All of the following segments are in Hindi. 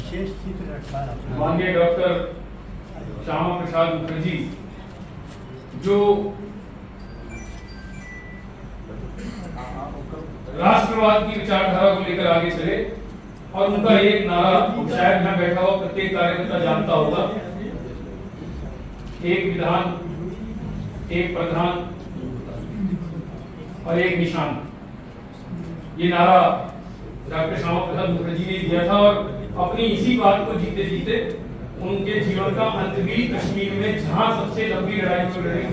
माननीय डॉक्टर श्यामा प्रसाद मुखर्जी जो राष्ट्रवाद की विचारधारा को लेकर आगे चले और उनका एक नारा शायद यहाँ बैठा हुआ प्रत्येक कार्यकर्ता जानता होगा, एक विधान, एक प्रधान और एक निशान। ये नारा डॉक्टर श्यामा प्रसाद मुखर्जी ने दिया था और अपनी इसी बात को जीते जीते उनके जीवन का अंत भी कश्मीर में जहां सबसे लंबी लड़ाई चल रही थी।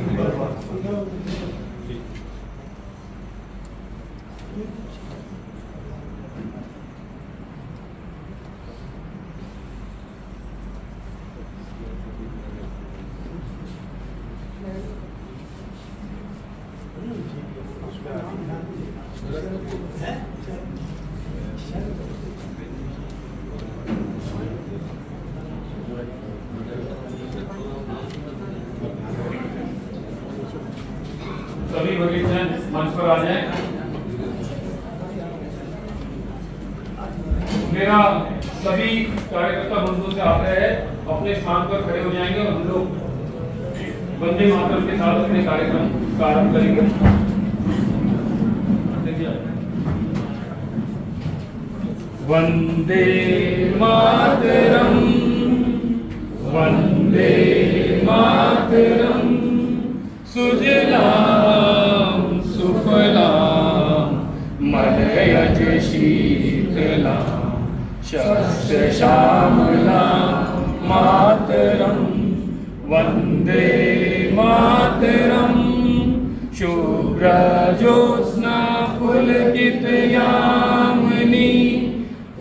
सभी भगीजन मंच पर आ जाएं। मेरा सभी कार्यकर्ता बंधुओं से आग्रह है, अपने स्थान पर खड़े हो जाएंगे और हम लोग वंदे मातरम के साथ अपने कार्यक्रम का आरंभ करेंगे। वंदे मातरम, वंदे मातरम, सुजलाम सुफलाम मलयज शीतलाम शस्य श्यामलाम मातरम। वंदे मातरम, शुभ्र ज्योत्स्ना पुलकित यामिनी,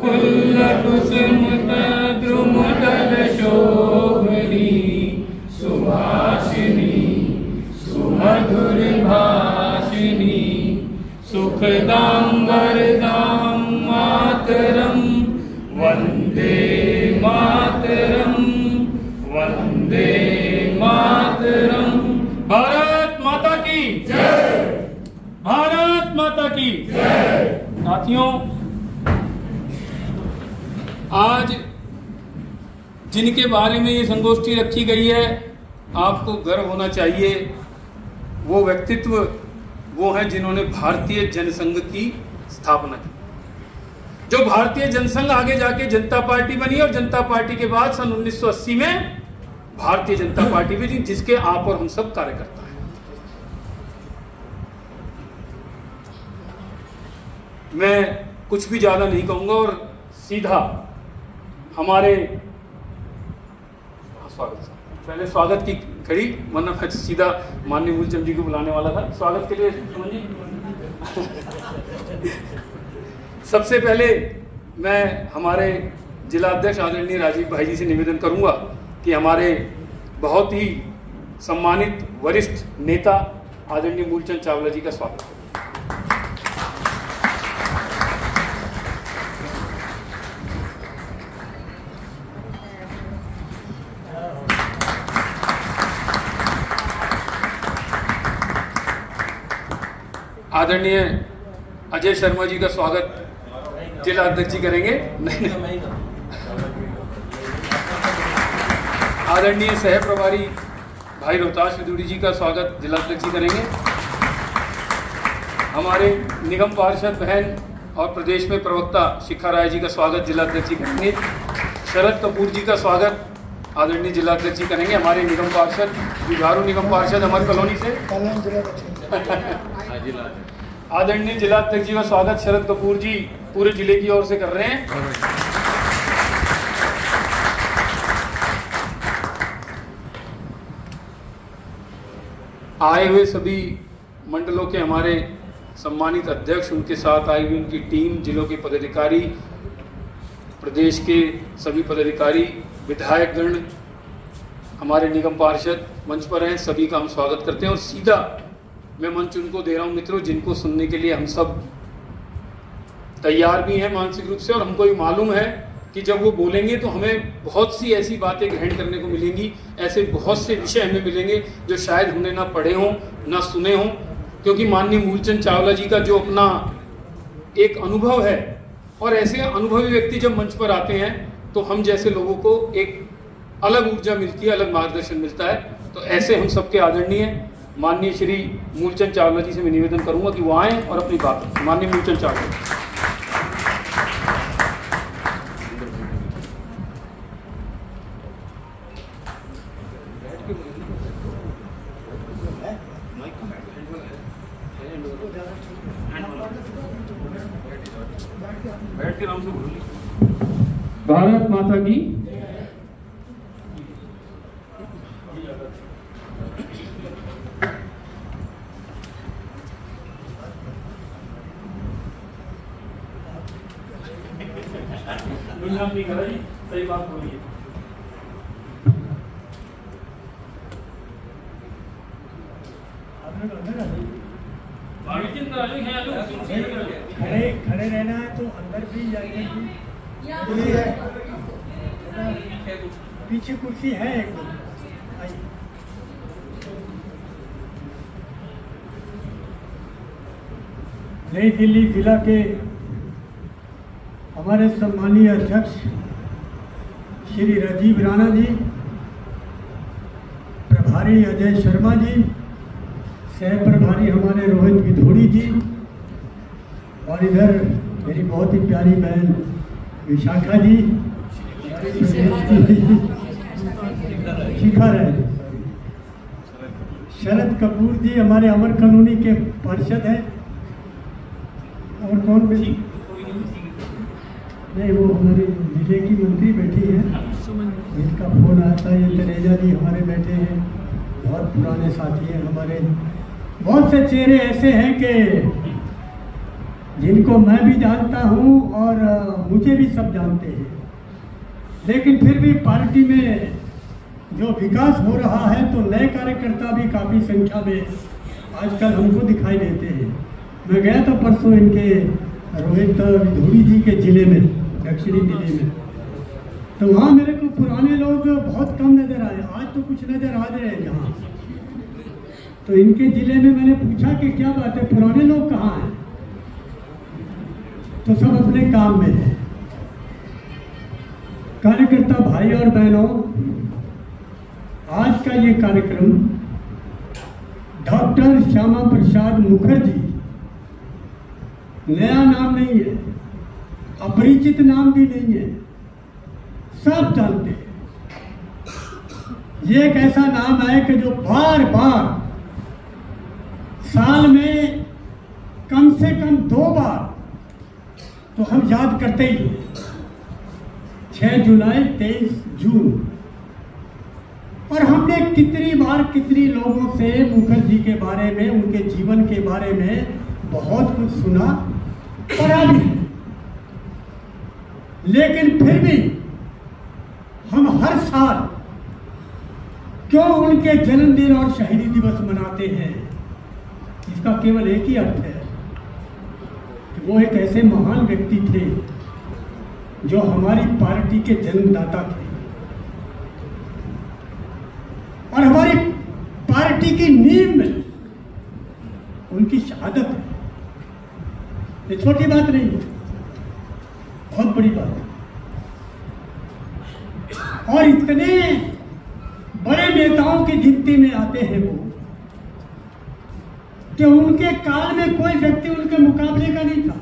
कुल्लकुसुमतद्रुमदल शोभनी, सुभाषिनी सुमधुर भाषिनी, सुखदां वरदां मातरम। वंदे मातरम, वंदे मातरम। भारत माता की जय, भारत माता की जय। साथियों, आज जिनके बारे में ये संगोष्ठी रखी गई है, आपको गर्व होना चाहिए। वो व्यक्तित्व वो हैं जिन्होंने भारतीय जनसंघ की स्थापना की। जो भारतीय जनसंघ आगे जाके जनता पार्टी बनी और जनता पार्टी के बाद सन 1980 में भारतीय जनता पार्टी भी, जिसके आप और हम सब कार्यकर्ता हैं। मैं कुछ भी ज्यादा नहीं कहूंगा और सीधा हमारे स्वागत, पहले स्वागत की खड़ी, वरना मैं सीधा माननीय मूलचंद जी को बुलाने वाला था। स्वागत के लिए सुमन जी। सबसे पहले मैं हमारे जिला अध्यक्ष आदरणीय राजीव भाई जी से निवेदन करूंगा कि हमारे बहुत ही सम्मानित वरिष्ठ नेता आदरणीय मूलचंद चावला जी का स्वागत करें। आदरणीय अजय शर्मा जी का स्वागत जिला अध्यक्ष जी करेंगे। नहीं, आदरणीय सह प्रभारी भाई रोहताश विदुड़ी जी का स्वागत जिला अध्यक्ष जी करेंगे। हमारे निगम पार्षद बहन और प्रदेश में प्रवक्ता शिखा राय जी का स्वागत जिला अध्यक्ष जी करेंगे। शरद कपूर जी का स्वागत आदरणीय जिला अध्यक्ष जी करेंगे। हमारे निगम पार्षद, जुझारू निगम पार्षद अमर कॉलोनी से आदरणीय जिला अध्यक्ष जी का स्वागत शरद कपूर जी पूरे जिले की ओर से कर रहे हैं। आए हुए सभी मंडलों के हमारे सम्मानित अध्यक्ष, उनके साथ आई हुई उनकी टीम, जिलों के पदाधिकारी, प्रदेश के सभी पदाधिकारी, विधायकगण, हमारे निगम पार्षद मंच पर हैं, सभी का हम स्वागत करते हैं। और सीधा मैं मंच उनको दे रहा हूं मित्रों जिनको सुनने के लिए हम सब तैयार भी हैं मानसिक रूप से, और हमको ये मालूम है कि जब वो बोलेंगे तो हमें बहुत सी ऐसी बातें ग्रहण करने को मिलेंगी, ऐसे बहुत से विषय हमें मिलेंगे जो शायद हमने ना पढ़े हों ना सुने हों, क्योंकि माननीय मूलचंद चावला जी का जो अपना एक अनुभव है, और ऐसे अनुभवी व्यक्ति जब मंच पर आते हैं तो हम जैसे लोगों को एक अलग ऊर्जा मिलती है, अलग मार्गदर्शन मिलता है। तो ऐसे हम सबके आदरणीय माननीय श्री मूलचंद चावला जी से मैं निवेदन करूंगा कि वो आएँ और अपनी बात रखें। माननीय मूलचंद चावला। बैठ के नाम से बोलिए। भारत माता की। नहीं करा जी, सही बात बोलिए। खड़े रहना है तो अंदर भी जाइए। पीछे कुर्सी है एक दो। नई दिल्ली जिला के हमारे सम्मानीय अध्यक्ष श्री राजीव राणा जी, प्रभारी अजय शर्मा जी, सह प्रभारी हमारे रोहित विधोड़ी जी, और इधर मेरी बहुत ही प्यारी बहन विशाखा जी, शिखर है, शरद कपूर जी हमारे अमर कॉलोनी के पार्षद हैं, और कौन बैठी नहीं, वो हमारे जिले की मंत्री बैठी है, इनका फोन आता है। ये तनेजा जी हमारे बैठे हैं, बहुत पुराने साथी हैं हमारे। बहुत से चेहरे ऐसे हैं कि जिनको मैं भी जानता हूं और मुझे भी सब जानते हैं, लेकिन फिर भी पार्टी में जो विकास हो रहा है तो नए कार्यकर्ता भी काफ़ी संख्या में आजकल हमको दिखाई देते हैं। मैं गया था परसों इनके रोहित विधोड़ी जी के ज़िले में, दक्षिणी दिल्ली में, तो वहाँ मेरे को पुराने लोग बहुत कम नज़र आए। आज तो कुछ नज़र आ रहे हैं यहाँ। तो इनके ज़िले में मैंने पूछा कि क्या बात है, पुराने लोग कहाँ हैं? तो सब अपने काम में हैं। कार्यकर्ता भाई और बहनों, आज का ये कार्यक्रम डॉक्टर श्यामा प्रसाद मुखर्जी, नया नाम नहीं है, अपरिचित नाम भी नहीं है, सब जानते हैं। ये एक ऐसा नाम है कि जो बार बार साल में कम से कम 2 बार तो हम याद करते ही हैं, 6 जुलाई 23 जून। और हमने कितनी बार कितनी लोगों से मुखर्जी के बारे में, उनके जीवन के बारे में बहुत कुछ सुना, पढ़ा भी, लेकिन फिर भी हम हर साल क्यों उनके जन्मदिन और शहीदी दिवस मनाते हैं? इसका केवल एक ही अर्थ है कि वो एक ऐसे महान व्यक्ति थे जो हमारी पार्टी के जन्मदाता थे, और हमारी पार्टी की नींव में उनकी शहादत है। ये छोटी बात नहीं है, बहुत बड़ी बात है। और इतने बड़े नेताओं की गिनती में आते हैं वो कि उनके काल में कोई व्यक्ति उनके मुकाबले का नहीं था।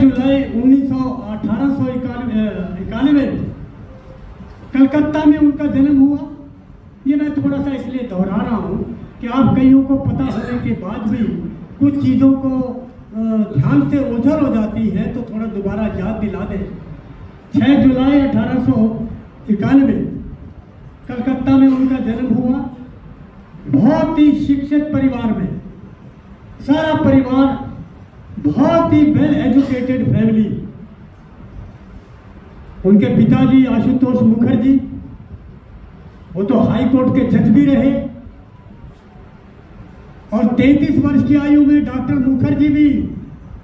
जुलाई 1891 कलकत्ता में उनका जन्म हुआ। ये मैं थोड़ा सा इसलिए दोहरा रहा हूँ कि आप कईयों को पता होने के बाद भी कुछ चीज़ों को ध्यान से ओझल हो जाती है, तो थोड़ा दोबारा याद दिला दें। 6 जुलाई 1891 कलकत्ता में उनका जन्म हुआ। बहुत ही शिक्षित परिवार में, सारा परिवार बहुत ही वेल एजुकेटेड फैमिली। उनके पिताजी आशुतोष मुखर्जी, वो तो हाई कोर्ट के जज भी रहे, और 33 वर्ष की आयु में डॉक्टर मुखर्जी भी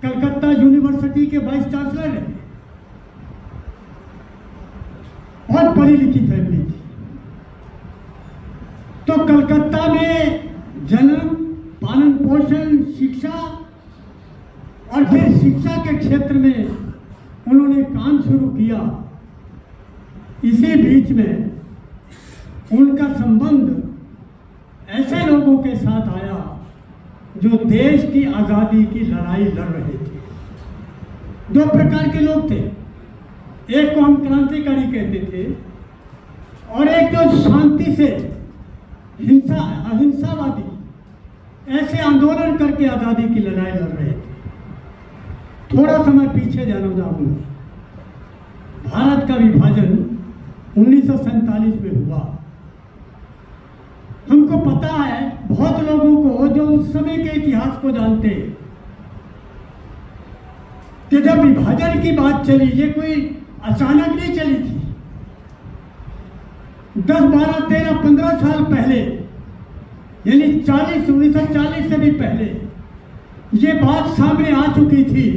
कलकत्ता यूनिवर्सिटी के वाइस चांसलर रहे। बहुत पढ़ी लिखी फैमिली थी। तो कलकत्ता में जन्म, पालन पोषण, शिक्षा फिर शिक्षा के क्षेत्र में उन्होंने काम शुरू किया। इसी बीच में उनका संबंध ऐसे लोगों के साथ आया जो देश की आज़ादी की लड़ाई लड़ रहे थे। दो प्रकार के लोग थे, एक को हम क्रांतिकारी कहते थे और एक जो शांति से अहिंसावादी ऐसे आंदोलन करके आज़ादी की लड़ाई लड़ रहे थे। थोड़ा समय पीछे जाना चाहूँगा। भारत का विभाजन 1947 में हुआ। हमको पता है, बहुत लोगों को जो उस समय के इतिहास को जानते हैं, कि जब विभाजन की बात चली, ये कोई अचानक नहीं चली थी। 10, 12, 13, 15 साल पहले, यानी 1940 से भी पहले ये बात सामने आ चुकी थी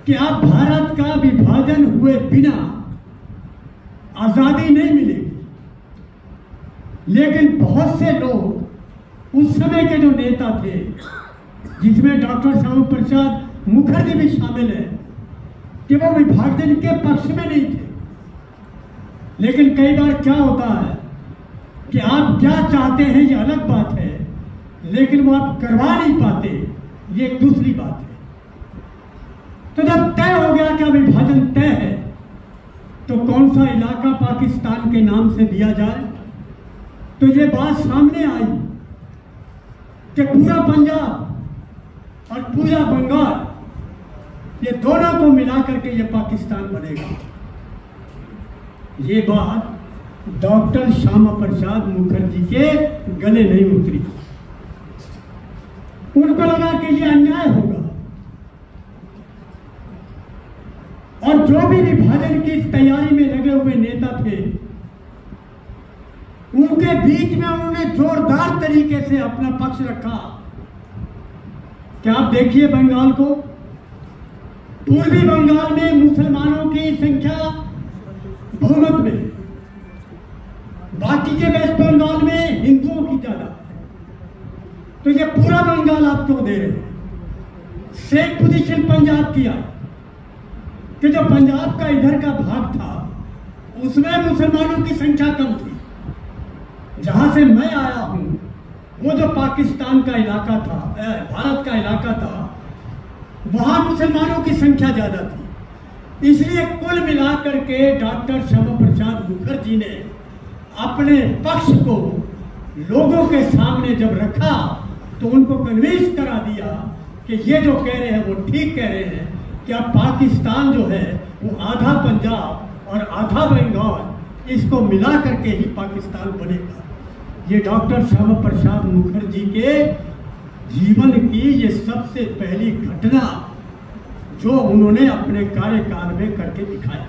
कि अब भारत का विभाजन हुए बिना आज़ादी नहीं मिलेगी। लेकिन बहुत से लोग उस समय के जो नेता थे, जिसमें डॉक्टर श्यामा प्रसाद मुखर्जी भी शामिल है, कि वो विभाजन के पक्ष में नहीं थे। लेकिन कई बार क्या होता है कि आप क्या चाहते हैं ये अलग बात है, लेकिन वो आप करवा नहीं पाते, ये एक दूसरी बात है। तो जब तय हो गया कि विभाजन तय है, तो कौन सा इलाका पाकिस्तान के नाम से दिया जाए, तो ये बात सामने आई कि पूरा पंजाब और पूरा बंगाल, ये दोनों को मिला करके ये पाकिस्तान बनेगा। ये बात डॉक्टर श्यामा प्रसाद मुखर्जी के गले नहीं उतरी। उनको लगा कि ये अन्याय होगा, और जो भी विभाजन की तैयारी में लगे हुए नेता थे, उनके बीच में उन्होंने जोरदार तरीके से अपना पक्ष रखा। क्या आप देखिए बंगाल को, पूर्वी बंगाल में मुसलमानों की संख्या बहुमत में, बाकी के वेस्ट बंगाल में हिंदुओं की ज्यादा। तो ये पूरा बंगाल आपको दे रहे हैं। सेम पोजीशन पंजाब की आई कि जो पंजाब का इधर का भाग था, उसमें मुसलमानों की संख्या कम थी। जहां से मैं आया हूं, वो जो पाकिस्तान का इलाका था, भारत का इलाका था, वहां मुसलमानों की संख्या ज्यादा थी। इसलिए कुल मिलाकर के डॉक्टर श्यामा प्रसाद मुखर्जी ने अपने पक्ष को लोगों के सामने जब रखा, तो उनको कन्विंस करा दिया कि ये जो कह रहे हैं वो ठीक कह रहे हैं, कि अब पाकिस्तान जो है वो आधा पंजाब और आधा बंगाल, इसको मिला करके ही पाकिस्तान बनेगा। ये डॉक्टर श्यामा प्रसाद मुखर्जी के जीवन की ये सबसे पहली घटना जो उन्होंने अपने कार्यकाल में करके दिखाया।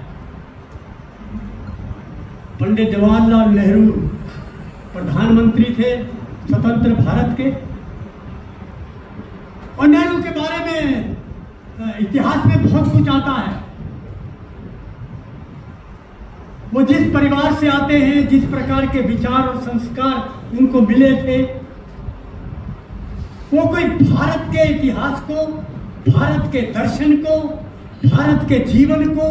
पंडित जवाहरलाल नेहरू प्रधानमंत्री थे स्वतंत्र भारत के, और नेहरू के बारे में इतिहास में बहुत कुछ आता है। वो जिस परिवार से आते हैं, जिस प्रकार के विचार और संस्कार उनको मिले थे, वो कोई भारत के इतिहास को, भारत के दर्शन को, भारत के जीवन को,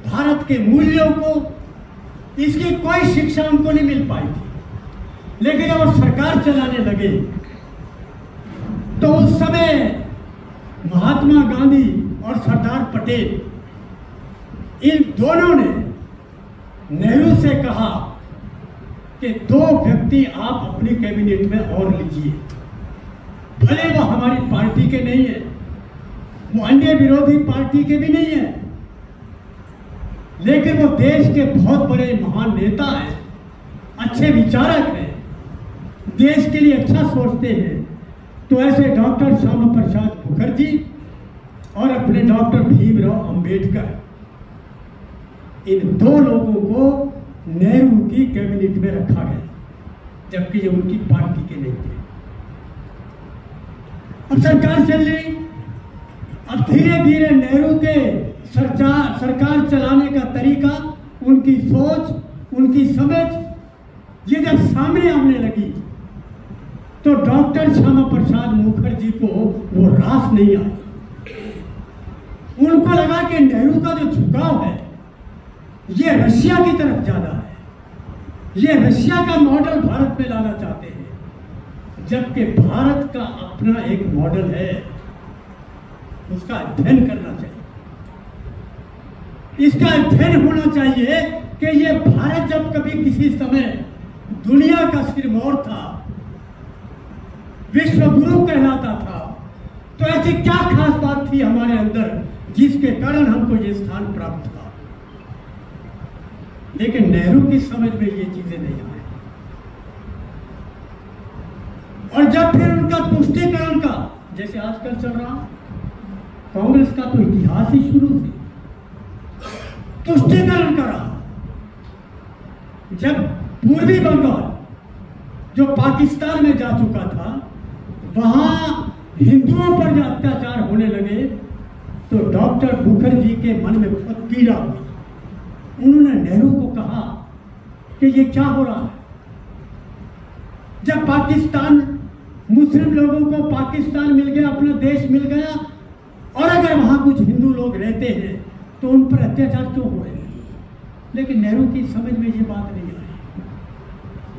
भारत के मूल्यों को, इसकी कोई शिक्षा उनको नहीं मिल पाई थी। लेकिन जब वो सरकार चलाने लगे, तो उस समय महात्मा गांधी और सरदार पटेल, इन दोनों ने नेहरू से कहा कि 2 व्यक्ति आप अपनी कैबिनेट में और लीजिए। भले वो हमारी पार्टी के नहीं है, वो अन्य विरोधी पार्टी के भी नहीं है, लेकिन वो देश के बहुत बड़े महान नेता हैं, अच्छे विचारक हैं, देश के लिए अच्छा सोचते हैं। तो ऐसे डॉक्टर श्यामा प्रसाद मुखर्जी और अपने डॉक्टर भीमराव अंबेडकर, इन 2 लोगों को नेहरू की कैबिनेट में रखा गया, जबकि ये उनकी पार्टी के नहीं थे। अब सरकार चल रही, अब धीरे धीरे नेहरू के सरकार चलाने का तरीका, उनकी सोच, उनकी समझ, ये जब सामने आने लगी, तो डॉक्टर श्यामा प्रसाद मुखर्जी को वो रास नहीं आई। उनको लगा कि नेहरू का जो झुकाव है ये रशिया की तरफ ज्यादा है, ये रशिया का मॉडल भारत में लाना चाहते हैं, जबकि भारत का अपना एक मॉडल है, उसका अध्ययन करना चाहिए। इसका अध्ययन होना चाहिए कि ये भारत जब कभी किसी समय दुनिया का सिरमौर था, विश्व गुरु कहलाता था, तो ऐसी क्या खास बात थी हमारे अंदर जिसके कारण हमको ये स्थान प्राप्त था। लेकिन नेहरू की समझ में ये चीजें नहीं आई, और जब फिर उनका तुष्टीकरण का, जैसे आजकल चल रहा, कांग्रेस का तो इतिहास ही शुरू से तुष्टीकरण करा। जब पूर्वी बंगाल जो पाकिस्तान में जा चुका था, वहां हिंदुओं पर जब अत्याचार होने लगे तो डॉक्टर मुखर्जी के मन में बहुत पीड़ा हुई। उन्होंने नेहरू को कहा कि ये क्या हो रहा है। जब पाकिस्तान, मुस्लिम लोगों को पाकिस्तान मिल गया, अपना देश मिल गया, और अगर वहां कुछ हिंदू लोग रहते हैं तो उन पर अत्याचार क्यों हो रहे हैं। लेकिन नेहरू की समझ में ये बात नहीं आई,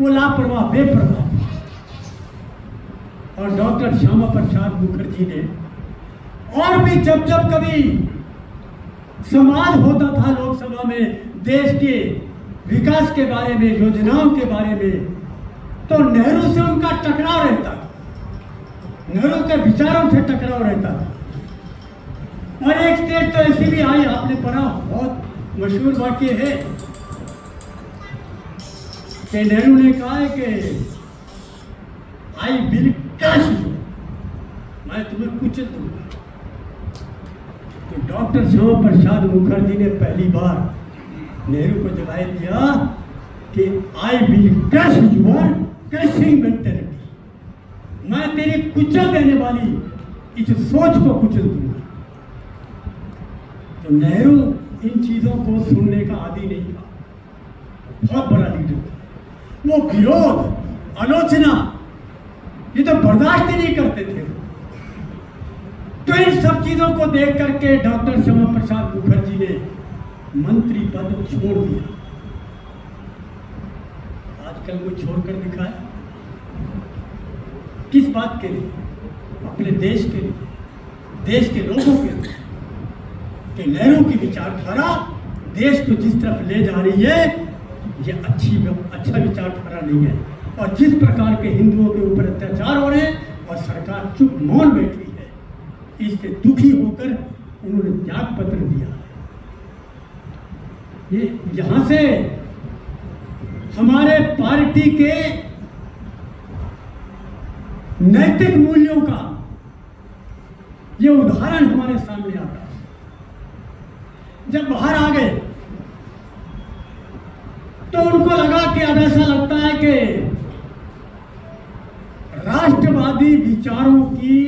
वो लापरवाह, बेपरवाह। और डॉक्टर श्यामा प्रसाद मुखर्जी ने, और भी जब जब कभी संवाद होता था लोकसभा में देश के विकास के बारे में, योजनाओं के बारे में, तो नेहरू से उनका टकराव रहता था, नेहरू के विचारों से टकराव रहता था। और एक स्टेट तो ऐसी भी आई, आपने पढ़ा, बहुत मशहूर वाक्य है कि नेहरू ने कहा है कि आई विल क्रश यू, मैं तुम्हें कुचल दूंगा। तो डॉक्टर श्यामा प्रसाद मुखर्जी ने पहली बार नेहरू को जवाब दिया कि I will crush your crushing mentality, मैं तेरी कुचल देने वाली इस सोच को कुचल दूंगा। तो नेहरू इन चीजों को सुनने का आदी नहीं था, बहुत बड़ा लीडर था। वो विरोध, आलोचना, ये तो बर्दाश्त ही नहीं करते थे। तो इन सब चीजों को देख करके डॉक्टर श्यामा प्रसाद मुखर्जी ने मंत्री पद छोड़ दिया। आजकल वो छोड़कर दिखाए किस बात के लिए? अपने देश के लिए, देश के लोगों के लिए, कि नेहरू की विचारधारा देश को जिस तरफ ले जा रही है ये अच्छा विचारधारा नहीं है। और जिस प्रकार के हिंदुओं के ऊपर अत्याचार हो रहे हैं और सरकार चुप मौन बैठी है, इससे दुखी होकर उन्होंने त्याग पत्र दिया। ये यहां से हमारे पार्टी के नैतिक मूल्यों का ये उदाहरण हमारे सामने आता है। जब बाहर आ गए तो उनको लगा कि अब ऐसा लगता है कि राष्ट्रवादी विचारों की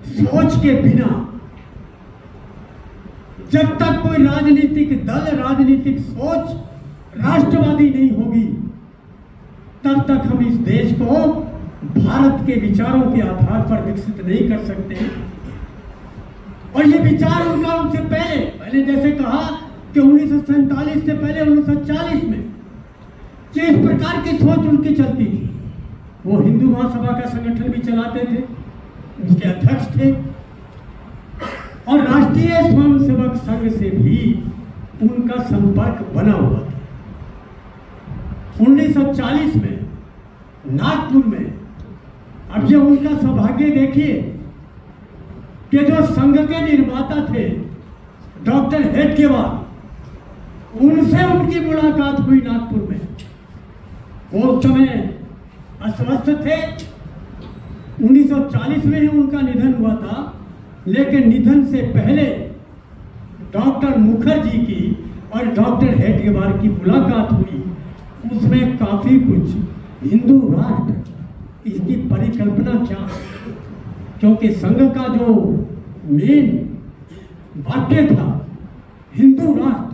सोच के बिना जब तक कोई राजनीतिक दल, राजनीतिक सोच राष्ट्रवादी नहीं होगी, तब तक हम इस देश को भारत के विचारों के आधार पर विकसित नहीं कर सकते। और ये विचार उनका उनसे पहले जैसे कहा कि 1947 से पहले 1940 में कि इस प्रकार की सोच उनकी चलती थी। वो हिंदू महासभा का संगठन भी चलाते थे, उसके अध्यक्ष थे, और राष्ट्रीय स्वयंसेवक संघ से भी उनका संपर्क बना हुआ था। 1940 में नागपुर में, अब ये उनका सौभाग्य देखिए कि जो संघ के निर्माता थे डॉक्टर हेडगेवार, उनसे उनकी मुलाकात हुई नागपुर में। वो समय अस्वस्थ थे, 1940 में ही उनका निधन हुआ था, लेकिन निधन से पहले डॉक्टर मुखर्जी की और डॉक्टर हेडगेवार की मुलाकात हुई। उसमें काफी कुछ हिंदू राष्ट्र, इसकी परिकल्पना क्या है, क्योंकि संघ का जो मेन वाक्य था हिंदू राष्ट्र,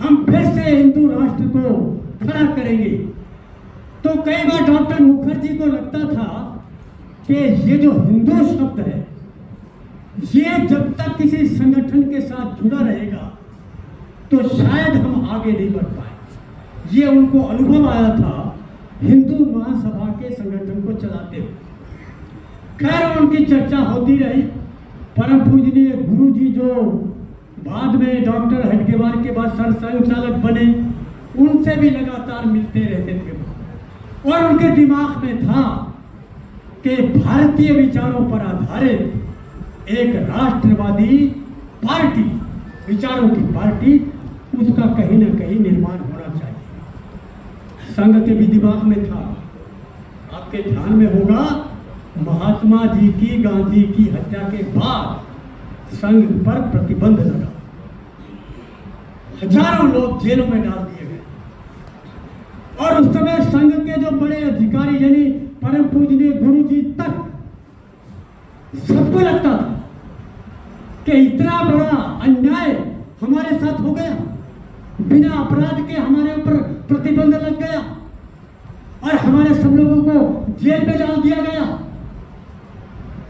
हम फिर से हिंदू राष्ट्र को खड़ा करेंगे। तो कई बार डॉक्टर मुखर्जी को लगता था कि ये जो हिंदू शब्द है ये जब तक किसी संगठन के साथ जुड़ा रहेगा तो शायद हम आगे नहीं बढ़ पाए। ये उनको अनुभव आया था हिंदू महासभा के संगठन को चलाते हुए। खैर उनकी चर्चा होती रही। परम पूजनीय गुरु जी जो बाद में डॉक्टर हटगेवार के बाद सरसंघचालक बने, उनसे भी लगातार मिलते रहते थे और उनके दिमाग में था कि भारतीय विचारों पर आधारित एक राष्ट्रवादी पार्टी, विचारों की पार्टी, उसका कहीं ना कहीं निर्माण होना चाहिए। संघ के भी दिमाग में था। आपके ध्यान में होगा महात्मा जी की, गांधी की हत्या के बाद संघ पर प्रतिबंध लगा, हजारों लोग जेलों में डाल दिए गए और उस समय संघ के जो बड़े अधिकारी यानी परम पूजनीय गुरु जी तक सबको लगता था कि इतना बड़ा अन्याय हमारे साथ हो गया, बिना अपराध के हमारे ऊपर प्रतिबंध लग गया और हमारे सब लोगों को जेल में डाल दिया गया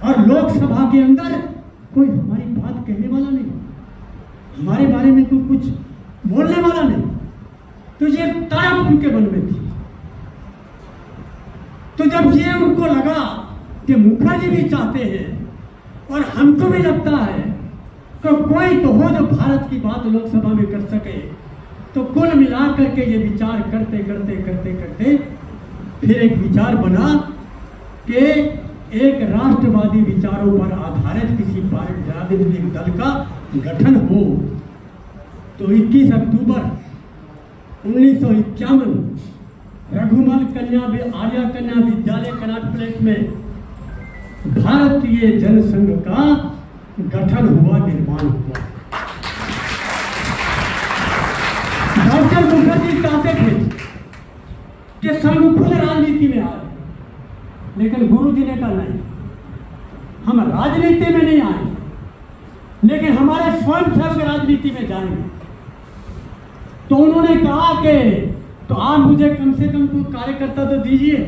और लोकसभा के अंदर कोई हमारी बात कहने वाला नहीं, हमारे बारे में कोई कुछ बोलने वाला नहीं। तो ये तड़प उनके मन में थी। तो जब ये उनको लगा कि मुखर्जी भी चाहते हैं और हमको भी लगता है तो कोई तो हो जो भारत की बात लोकसभा में कर सके, तो कुल मिलाकर के ये विचार करते करते करते करते फिर एक विचार बना कि एक राष्ट्रवादी विचारों पर आधारित किसी राजनीतिक दल का गठन हो। तो 21 अक्टूबर 1951 रघुमल आर्या कन्या विद्यालय कनाट प्लेस में भारतीय जनसंघ का गठन हुआ, निर्माण हुआ। डॉक्टर मुखर्जी चाहते थे कि संघ खुद राजनीति में आए, लेकिन गुरु जी ने कहा नहीं, हम राजनीति में नहीं आए, लेकिन हमारे स्वयं सेवक राजनीति में जाएंगे। तो उन्होंने कहा कि तो आप मुझे कम से कम कोई कार्यकर्ता तो दीजिए,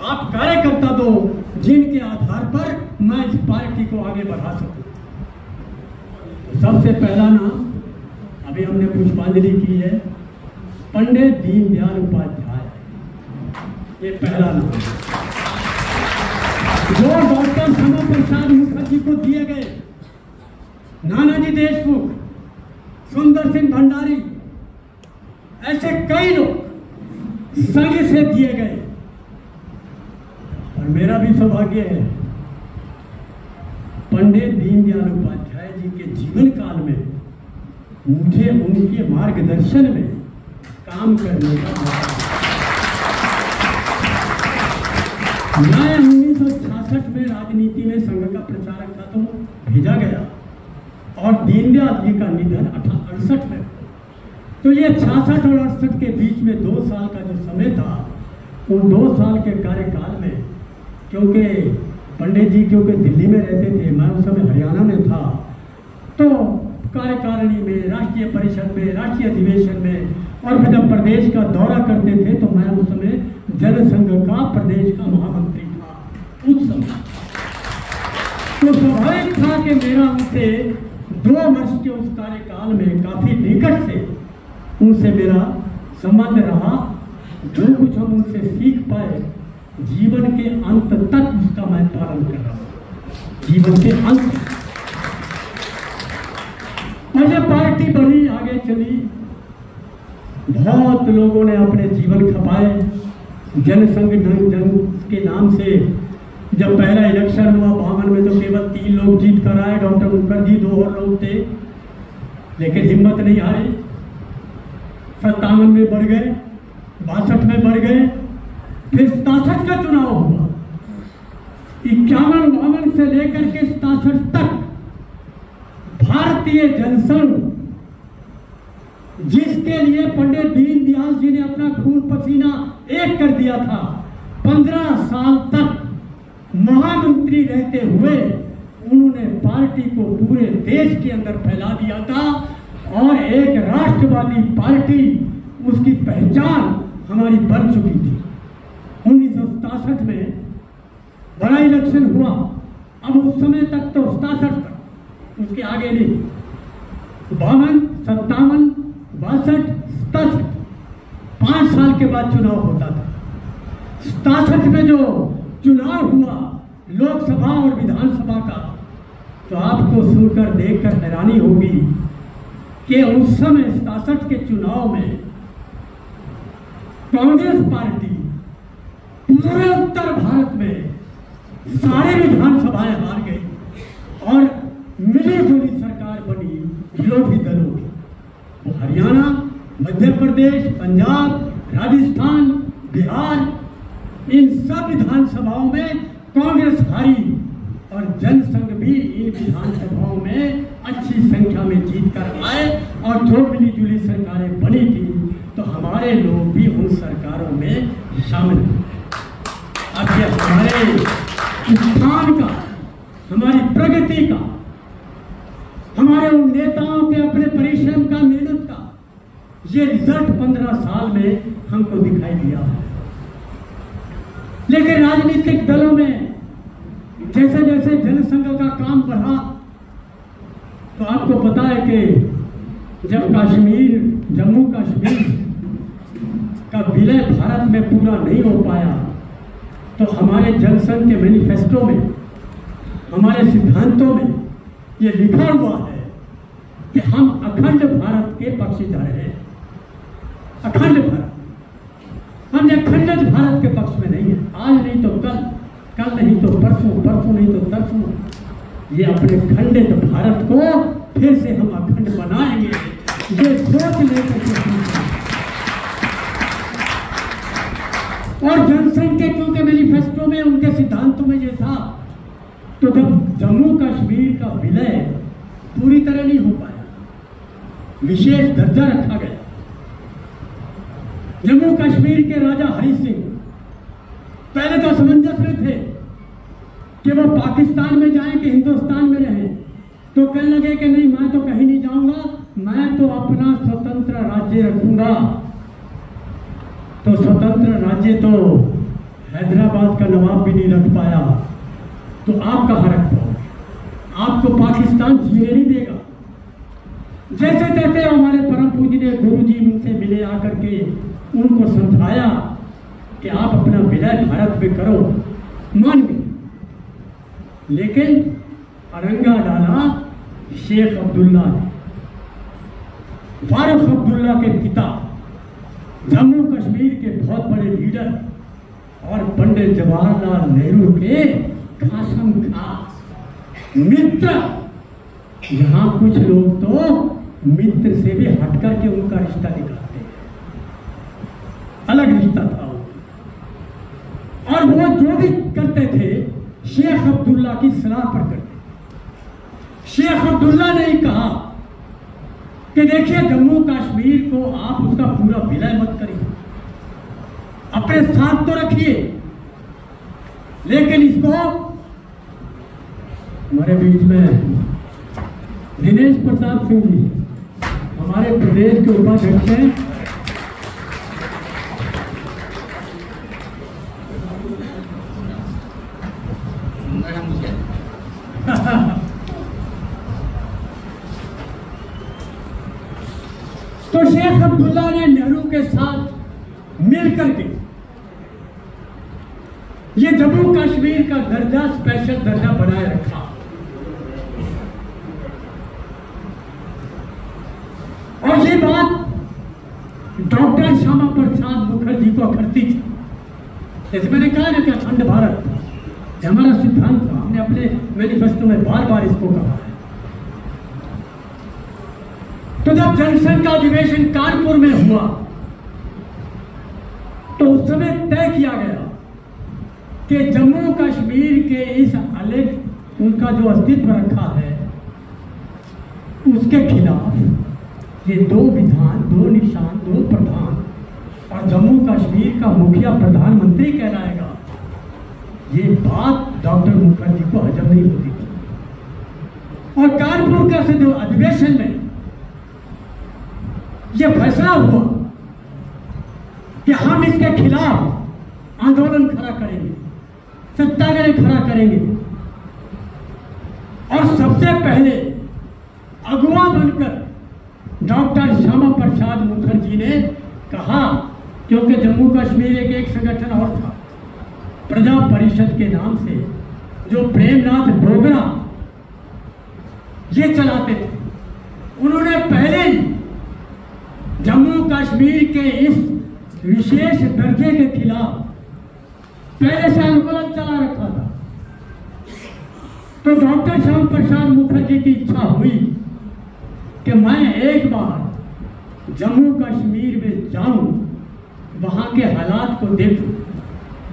आप कार्यकर्ता दो जिनके आधार पर मैं इस पार्टी को आगे बढ़ा सकूं। सबसे पहला नाम अभी हमने पुष्पांजलि की है, पंडित दीनदयाल उपाध्याय। ये पहला नाम जो डॉक्टर श्यामा प्रसाद मुखर्जी को दिए गए, नानाजी देशमुख, सुंदर सिंह भंडारी, ऐसे कई लोग संघ से दिए गए। और मेरा भी सौभाग्य है पंडित दीनदयाल उपाध्याय जी के जीवन काल में मुझे उनके मार्गदर्शन में काम करने का मौका। मैं 1966 में राजनीति में संघ का प्रचारक था तो भेजा गया और दीनदयाल जी का निधन 68 में। तो ये 66 और 68 के बीच में 2 साल का जो समय था, उन 2 साल के कार्यकाल में, क्योंकि पंडित जी दिल्ली में रहते थे, मैं उस समय हरियाणा में था, तो कार्यकारिणी में, राष्ट्रीय परिषद में, राष्ट्रीय अधिवेशन में और फिर जब प्रदेश का दौरा करते थे तो मैं उस समय जनसंघ का प्रदेश का महामंत्री था उस समय। तो स्वाभाविक था कि मेरा उनसे 2 वर्ष के उस कार्यकाल में काफी निकट से उनसे मेरा संबंध रहा। जो कुछ हम उनसे सीख पाए जीवन के अंत तक उसका मैं पालन कर रहा हूँ, जीवन के अंत। और जब पार्टी बढ़ी, आगे चली, बहुत लोगों ने अपने जीवन खपाए जनसंघ के नाम से। जब पहला इलेक्शन हुआ 52 में तो केवल 3 लोग जीत कर आए, डॉक्टर मुखर्जी, 2 और लोग थे, लेकिन हिम्मत नहीं हारी। 57 में बढ़ गए, 62 में बढ़ गए, फिर 67 का चुनाव हुआ। 51-52 से लेकर के 67 तक भारतीय जनसंघ, जिसके लिए पंडित दीनदयाल जी ने अपना खून पसीना एक कर दिया था, 15 साल तक महामंत्री रहते हुए उन्होंने पार्टी को पूरे देश के अंदर फैला दिया था और एक राष्ट्रवादी पार्टी, उसकी पहचान हमारी बन चुकी थी। 1967 में बड़ा इलेक्शन हुआ, अब उस समय तक तो 67 तक, उसके आगे नहीं, 52, 57, 62, 67, 5 साल के बाद चुनाव होता था। 67 में जो चुनाव हुआ लोकसभा और विधानसभा का, तो आपको सुनकर देखकर हैरानी होगी कि उस समय 67 के चुनाव में कांग्रेस पार्टी पूरे उत्तर भारत में सारे विधानसभाएं हार गई और मिली जुली सरकार बनी विरोधी दलों की। वो हरियाणा, मध्य प्रदेश, पंजाब, राजस्थान, बिहार, इन सब विधानसभाओं में कांग्रेस हारी और जनसंघ भी इन विधानसभाओं में अच्छी संख्या में जीत कर आए और जो मिली जुली सरकारें बनी थी तो हमारे लोग भी उन सरकारों में शामिल हुए। अब ये हमारे उत्थान का, हमारी प्रगति का, हमारे उन नेताओं के अपने परिश्रम का, मेहनत का ये रिजल्ट 15 साल में हमको दिखाई दिया है। लेकिन राजनीतिक दलों में जैसे जैसे जनसंघ का काम बढ़ा तो आपको पता है कि जब कश्मीर, जम्मू कश्मीर का विलय भारत में पूरा नहीं हो पाया तो हमारे जनसंघ के मैनिफेस्टो में, हमारे सिद्धांतों में ये लिखा हुआ है कि हम अखंड भारत के पक्षधर हैं। अखंड भारत, हम अखंड भारत के पक्ष में नहीं है। आज नहीं तो कल, कल नहीं तो परसों, परसों नहीं तो तरसों ये अपने खंडित भारत को फिर से हम अखंड बनाएंगे, ये सोच लेकर और जनसंघ के क्योंकि मैनिफेस्टो में, उनके सिद्धांतों में ये था, तो जब जम्मू कश्मीर का विलय पूरी तरह नहीं हो पाया, विशेष दर्जा रखा गया। जम्मू कश्मीर के राजा हरि सिंह पहले तो असमंजस में थे कि वो पाकिस्तान में जाएं कि हिंदुस्तान में रहें, तो कहने लगे कि नहीं, मैं तो कहीं नहीं जाऊंगा, मैं तो अपना स्वतंत्र राज्य रखूंगा। तो स्वतंत्र राज्य तो हैदराबाद का नवाब भी नहीं रख पाया, तो आप कहाँ रख पाओगे? आपको पाकिस्तान जीने नहीं देगा। जैसे तैसे हमारे परम पूजनीय गुरु जी उनसे मिले, आकर के उनको समझाया कि आप अपना विलय भारत में करो, मान गए। लेकिन अरंगा डाला शेख अब्दुल्ला ने, फारूक अब्दुल्ला के पिता, जम्मू कश्मीर के बहुत बड़े लीडर और पंडित जवाहरलाल नेहरू के खासम खास मित्र। यहाँ कुछ लोग तो मित्र से भी हट करके उनका रिश्ता निकालते हैं, अलग रिश्ता था वो। और वो जो भी करते थे शेख अब्दुल्ला की सलाह पर करते। शेख अब्दुल्ला ने कहा कि देखिए, जम्मू कश्मीर को आप उसका पूरा विलय मत करिए, अपने साथ तो रखिए, लेकिन इसको हमारे बीच में दिनेश प्रताप सिंह जी हमारे प्रदेश के उपाध्यक्ष हैं, तो शेख अब्दुल्ला ने नेहरू के साथ मिल करके ये जम्मू कश्मीर का दर्जा, स्पेशल दर्जा बनाए रखा। और ये बात डॉक्टर श्यामा प्रसाद मुखर्जी को करती थी। जैसे मैंने कहा ना कि अखंड भारत हमारा सिद्धांत था, हमने अपने मैनिफेस्टो में बार बार इसको कहा है। तो जब जनसंघ का अधिवेशन कानपुर में हुआ तो उस समय तय किया गया कि जम्मू कश्मीर के इस अलग उनका जो अस्तित्व रखा है उसके खिलाफ ये दो विधान, दो निशान, दो प्रधान और जम्मू कश्मीर का मुखिया प्रधानमंत्री कहलाएगा। ये बात डॉक्टर मुखर्जी को हजम नहीं होती थी। और कानपुर का जो अधिवेशन में यह फैसला हुआ कि हम इसके खिलाफ आंदोलन खड़ा करेंगे, सत्याग्रह खड़ा करेंगे। और सबसे पहले अगुवा बनकर डॉक्टर श्यामा प्रसाद मुखर्जी ने कहा, क्योंकि जम्मू कश्मीर एक संगठन और था प्रजा परिषद के नाम से, जो प्रेमनाथ डोगरा ये चलाते थे। उन्होंने पहले ही जम्मू कश्मीर के इस विशेष दर्जे के खिलाफ पहले से आंदोलन चला रखा था। तो डॉक्टर श्यामा प्रसाद मुखर्जी की इच्छा हुई कि मैं एक बार जम्मू कश्मीर में जाऊं, वहां के हालात को देखूं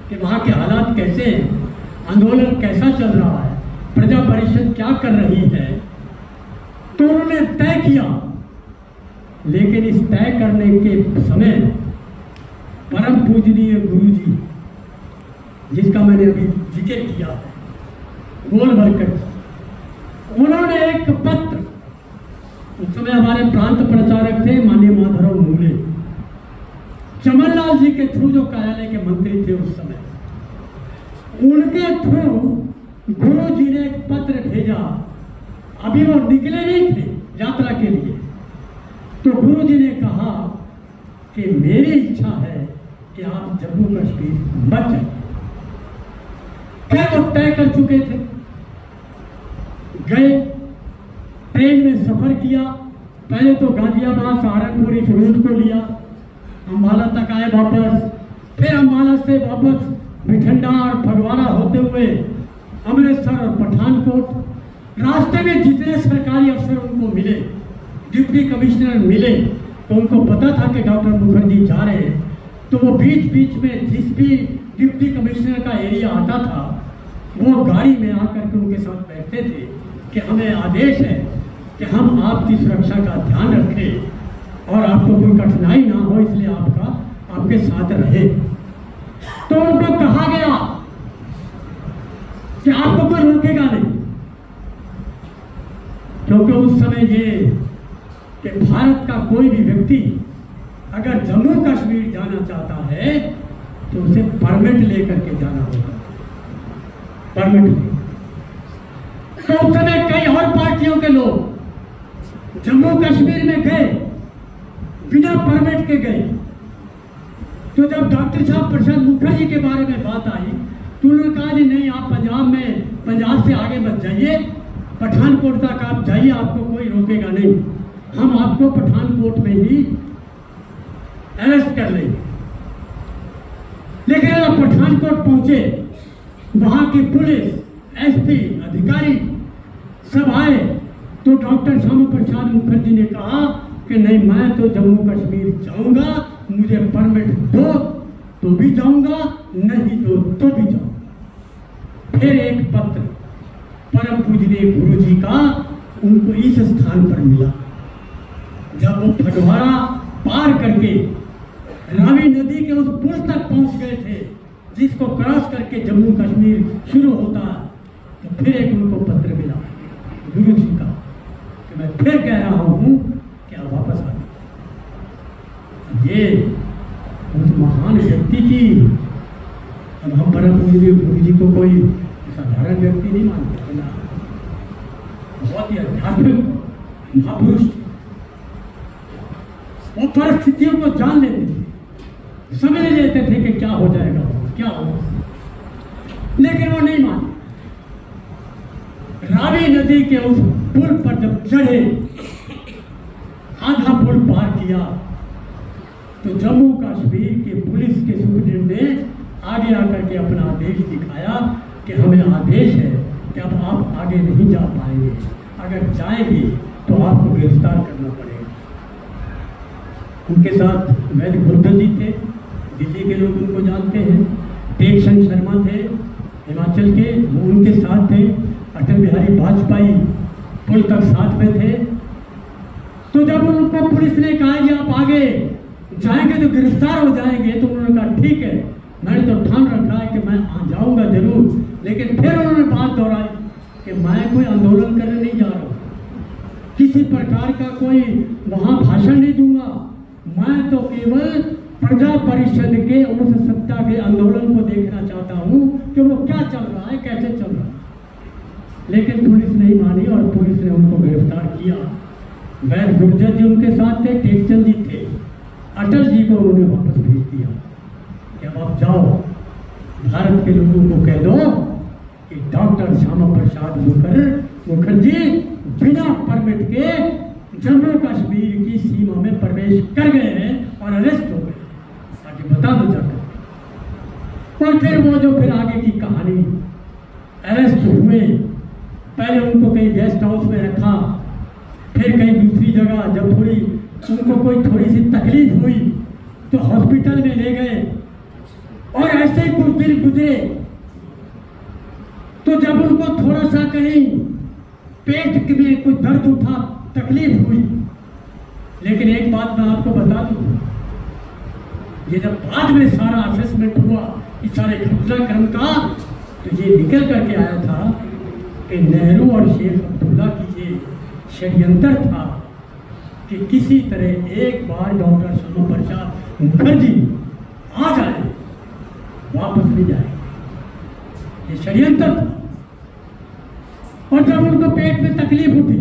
कि वहां के हालात कैसे हैं, आंदोलन कैसा चल रहा है, प्रजा परिषद क्या कर रही है। तो उन्होंने तय किया, लेकिन इस तय करने के समय परम पूजनीय गुरुजी, जिसका मैंने अभी जिक्र किया है, गोलवलकर, उन्होंने एक पत्र, उस समय हमारे प्रांत प्रचारक थे माननीय माधवराव मूले, चमनलाल जी के थ्रू, जो कार्यालय के मंत्री थे उस समय, उनके थ्रू गुरु जी ने एक पत्र भेजा। अभी वो निकले नहीं थे यात्रा के लिए, तो गुरु जी ने कहा कि मेरी इच्छा है कि आप जम्मू कश्मीर मत जाइए। फिर वो तय कर चुके थे, गए, ट्रेन में सफर किया। पहले तो गाजियाबाद सहारनपुर इस रूट को लिया, अम्बाला तक आए वापस, फिर अम्बाला से वापस बिठंडा और फगवाड़ा होते हुए अमृतसर और पठानकोट। रास्ते में जितने सरकारी अफसर उनको मिले, डिप्टी कमिश्नर मिले, तो उनको पता था कि डॉक्टर मुखर्जी जा रहे हैं। तो वो बीच बीच में जिस भी डिप्टी कमिश्नर का एरिया आता था, वो गाड़ी में आकर के उनके साथ बैठते थे कि हमें आदेश है कि हम आपकी सुरक्षा का ध्यान रखें और आपको कोई कठिनाई ना हो, इसलिए आपके साथ रहे। तो उनको कहा गया कि आपको कोई रोकेगा नहीं, क्योंकि उस समय ये कि भारत का कोई भी व्यक्ति अगर जम्मू कश्मीर जाना चाहता है तो उसे परमिट लेकर के जाना होगा, परमिट। तो उस समय कई और पार्टियों के लोग जम्मू कश्मीर में गए, बिना परमिट के गए। तो जब डॉक्टर साहब प्रसाद मुखर्जी के बारे में बात आई तो उन्होंने कहा जी नहीं, आप पंजाब से आगे मत जाइए, पठानकोट तक आप जाइए, आपको कोई रोकेगा नहीं, हम आपको पठानकोट में ही अरेस्ट कर लेंगे। लेकिन जब पठानकोट पहुंचे, वहां की पुलिस, एसपी, अधिकारी सब आए, तो डॉक्टर श्यामा प्रसाद मुखर्जी ने कहा कि नहीं, मैं तो जम्मू कश्मीर जाऊंगा, मुझे परमिट दो तो भी जाऊंगा, नहीं दो तो भी जाऊंगा। फिर एक पत्र परम पूजनीय गुरु जी का उनको इस स्थान पर मिला, जब वो फगवाड़ा पार करके रावी नदी के उस पुल तक पहुंच गए थे, जिसको क्रॉस करके जम्मू कश्मीर शुरू होता है। तो फिर एक उनको पत्र मिला गुरु जी का कि मैं फिर कह रहा हूं कि आप वापस आ जाइए। ये उस महान व्यक्ति की, अब हम परम पूजनीय गुरु जी को कोई साधारण व्यक्ति नहीं मानते, बहुत ही आध्यात्मिक महापुरुष। वो परिस्थितियों को जान लेते थे, समझ लेते थे कि क्या हो जाएगा, क्या होगा, लेकिन वो नहीं माने। रावी नदी के उस पुल पर जब चढ़े, आधा पुल पार किया, तो जम्मू कश्मीर के पुलिस के सुप्रीटेंडेंट ने आगे आकर के अपना आदेश दिखाया कि हमें आदेश है कि अब आप आगे नहीं जा पाएंगे, अगर जाएंगे तो आपको गिरफ्तार करना पड़ेगा। उनके साथ वैद्य बुद्ध जी थे, दिल्ली के लोग उनको जानते हैं, टेकचंद शर्मा थे हिमाचल के, वो उनके साथ थे, अटल बिहारी वाजपेयी पुल तक साथ में थे। तो जब उनको पुलिस ने कहा कि आप आगे जाएंगे तो गिरफ्तार हो जाएंगे, तो उन्होंने कहा ठीक है, मैंने तो ठान रखा है कि मैं आ जाऊंगा जरूर। लेकिन फिर उन्होंने बात दोहराई कि मैं कोई आंदोलन करने नहीं जा रहा, किसी प्रकार का कोई वहां भाषण नहीं दूंगा, मैं तो केवल प्रजा परिषद के उस सत्ता के आंदोलन को देखना चाहता हूं कि वो क्या चल रहा है, कैसे चल रहा है। लेकिन पुलिस नहीं मानी और पुलिस ने उनको गिरफ्तार किया। वैर गुर्जर जी उनके साथ थे, टेकचंद जी थे। अटल जी को उन्होंने वापस भेज दिया कि अब आप जाओ, भारत के लोगों को कह दो कि डॉक्टर श्यामा प्रसाद मुखर्जी बिना परमिट के जम्मू कश्मीर की सीमा में प्रवेश कर गए हैं और अरेस्ट हो गए, ताकि बता दो जाकर। और फिर वो जो फिर आगे की कहानी, अरेस्ट हुए, पहले उनको कहीं गेस्ट हाउस में रखा, फिर कहीं दूसरी जगह, जब थोड़ी उनको कोई थोड़ी सी तकलीफ हुई तो हॉस्पिटल में ले गए। और ऐसे ही कुछ दिन गुजरे तो जब उनको थोड़ा सा कहीं पेट में कुछ दर्द उठा, तकलीफ हुई। लेकिन एक बात मैं आपको बता दूं, ये जब बाद में सारा असेसमेंट हुआ इस सारे घटनाक्रम का, तो ये निकल करके आया था कि नेहरू और शेख अब्दुल्ला की ये षड्यंत्र था कि किसी तरह एक बार डॉक्टर श्यामा प्रसाद मुखर्जी आ जाए, वापस नहीं जाए। ये षड्यंत्र था। और जब उनको पेट में तकलीफ उठी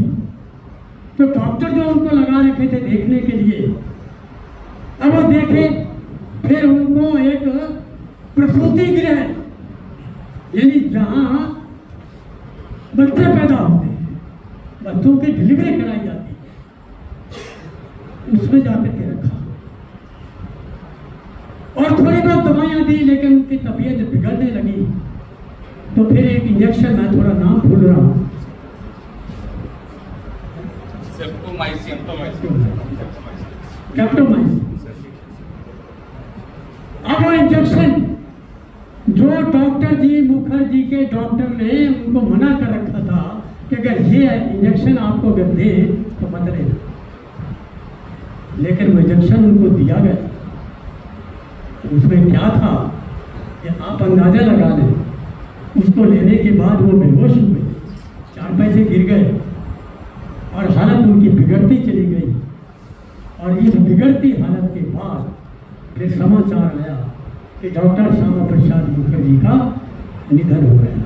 तो डॉक्टर जो उनको लगा रखे थे देखने के लिए, अब वो देखे, फिर उनको एक प्रसूति गृह, यानी जहां बच्चे पैदा होते हैं, बच्चों की डिलीवरी कराई जाती है, उसमें जाकर के रखा और थोड़ी बहुत दवाइयां दी। लेकिन उनकी तबीयत बिगड़ने लगी तो फिर एक इंजेक्शन, मैं थोड़ा नाम भूल रहा हूं, कैप्टोमाइसिन। अब वो इंजेक्शन जो डॉक्टर जी मुखर्जी के डॉक्टर ने उनको मना कर रखा था कि अगर ये इंजेक्शन आपको अगर दे तो मत लेना, लेकिन वो इंजेक्शन उनको दिया गया। उसमें क्या था कि आप अंदाजा लगा लें, उसको लेने के बाद वो बेहोश हुए, 4 पैसे गिर गए और हालत उनकी बिगड़ती चली गई। और इस बिगड़ती हालत के बाद फिर समाचार आया कि डॉक्टर श्यामा प्रसाद मुखर्जी का निधन हो गया,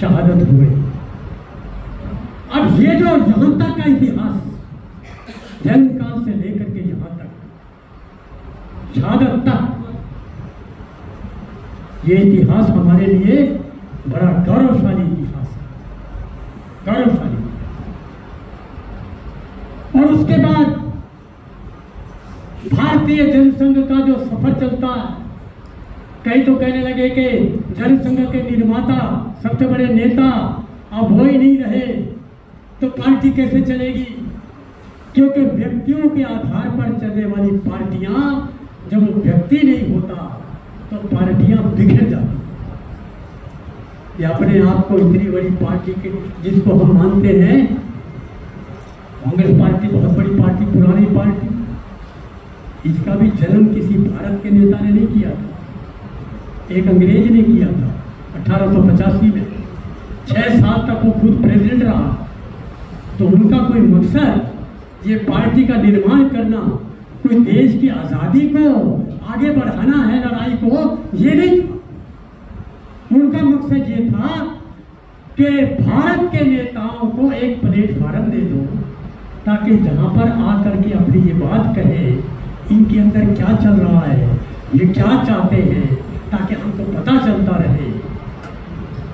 शहादत हो गई। अब ये जो यहाँ तक का इतिहास, जन्म काल से लेकर के यहाँ तक शहादत तक, ये इतिहास हमारे लिए बड़ा गौरवशाली इतिहास है, गौरवशाली। और उसके बाद भारतीय जनसंघ का जो सफर चलता है, कई तो कहने लगे कि जनसंघ के निर्माता, सबसे बड़े नेता अब हो ही नहीं रहे तो पार्टी कैसे चलेगी, क्योंकि व्यक्तियों के आधार पर चलने वाली पार्टियां, जब वो व्यक्ति नहीं होता तो पार्टियां बिखर जाती। ये अपने आप को इतनी बड़ी पार्टी के, जिसको हम मानते हैं कांग्रेस पार्टी, बहुत बड़ी पार्टी, पुरानी पार्टी, इसका भी जन्म किसी भारत के नेता ने नहीं किया था, एक अंग्रेज ने किया था 1885 में। 6 साल तक वो खुद प्रेसिडेंट रहा। तो उनका कोई मकसद ये पार्टी का निर्माण करना, कोई देश की आज़ादी को आगे बढ़ाना है, लड़ाई को, ये नहीं था। उनका मकसद ये था कि भारत के नेताओं को एक प्लेटफार्म दे दो, ताकि जहां पर आकर के अपनी ये बात कहे, इनके अंदर क्या चल रहा है, ये क्या चाहते हैं, ताकि हमको पता चलता रहे।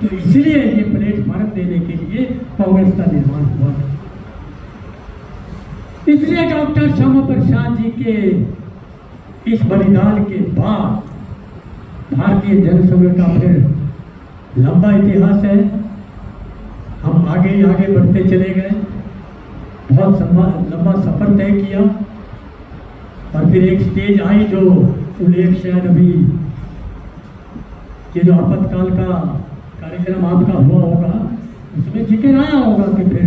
तो इसलिए ये प्लेटफार्म देने के लिए कांग्रेस का निर्माण हुआ। इसलिए डॉक्टर श्यामा प्रसाद जी के इस बलिदान के बाद भारतीय जनसंघ का फिर लंबा इतिहास है। हम आगे आगे बढ़ते चले गए, बहुत लंबा सफर तय किया और फिर एक स्टेज आई जो उल्लेख शायद अभी ये जो आपातकाल का कार्यक्रम आपका हुआ होगा, उसमें जिक्र आया होगा कि फिर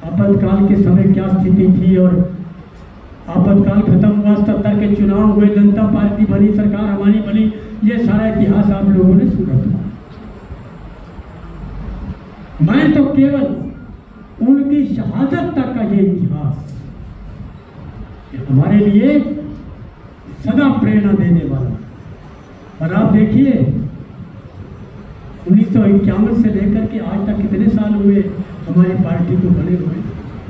आपातकाल के समय क्या स्थिति थी और आपातकाल खत्म हुआ, 77 के चुनाव हुए, जनता पार्टी बनी, सरकार हमारी बनी, ये सारा इतिहास आप लोगों ने सुना था। मैं तो केवल उनकी शहादत तक का ये इतिहास हमारे लिए सदा प्रेरणा देने वाला। और आप देखिए 19 1951 से लेकर के आज तक कितने साल हुए हमारी पार्टी को बने हुए,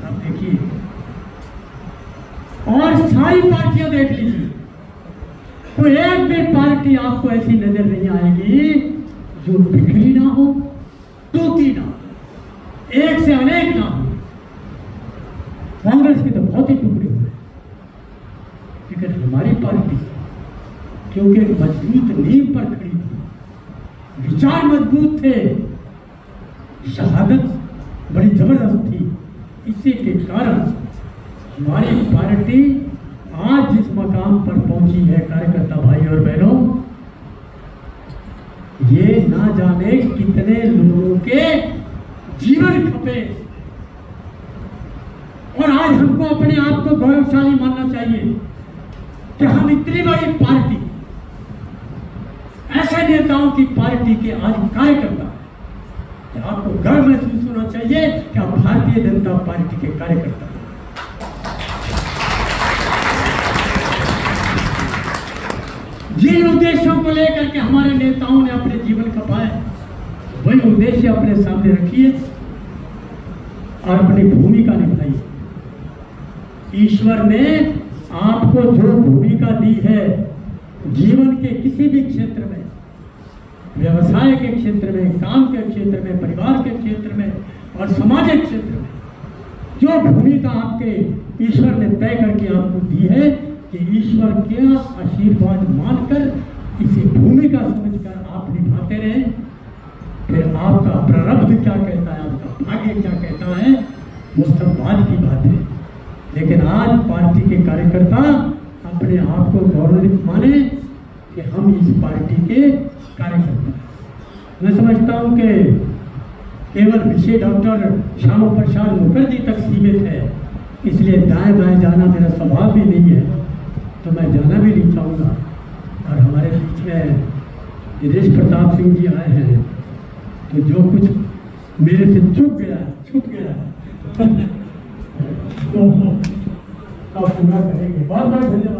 आप देखिए। और सारी पार्टियां देख लीजिए, कोई एक भी पार्टी आपको ऐसी नजर नहीं आएगी जो बिखरी ना हो, टूटी ना हो, एक से अनेक ना हो। कांग्रेस के तो बहुत ही टुकड़े हुए, लेकिन हमारी पार्टी क्योंकि एक मजबूत नींव पर खड़ी थी, विचार मजबूत थे, शहादत बड़ी जबरदस्त थी, इसी के कारण हमारी पार्टी आज जिस मकाम पर पहुंची है कार्यकर्ता भाई और बहनों, ये ना जाने कितने लोगों के जीवन खपे। और आज हमको अपने आप को गौरवशाली मानना चाहिए कि हम इतनी बड़ी पार्टी, ऐसे नेताओं की पार्टी के आज कार्यकर्ता, आपको गर्व महसूस होना चाहिए कि आप भारतीय जनता पार्टी के कार्यकर्ता। जिन उद्देश्यों को लेकर के हमारे नेताओं ने अपने जीवन खपाए, वही उद्देश्य अपने सामने रखिए और अपनी भूमिका निभाइए। ईश्वर ने आपको जो भूमिका दी है, जीवन के किसी भी क्षेत्र में, व्यवसाय के क्षेत्र में, काम के क्षेत्र में, परिवार के क्षेत्र में और सामाजिक क्षेत्र में, जो भूमिका आपके ईश्वर ने तय करके आपको दी है, कि ईश्वर के आशीर्वाद मानकर इसी भूमिका समझकर आप निभाते रहें। फिर आपका प्रारब्ध क्या कहता है, आपका भाग्य क्या कहता है, वो सब बाद की बात है। लेकिन आज पार्टी के कार्यकर्ता अपने आप को गौरवान्वित माने कि हम इस पार्टी के कार्यकर्ता। मैं समझता हूँ कि केवल विषय डॉक्टर श्यामा प्रसाद मुखर्जी तक सीमित है, इसलिए दाएं बाएं जाना मेरा स्वभाव भी नहीं है, तो मैं जाना भी नहीं चाहूँगा। और हमारे बीच में दिनेश प्रताप सिंह जी आए हैं, तो जो कुछ मेरे से छूट गया तो पूरा करेंगे। बहुत बहुत धन्यवाद।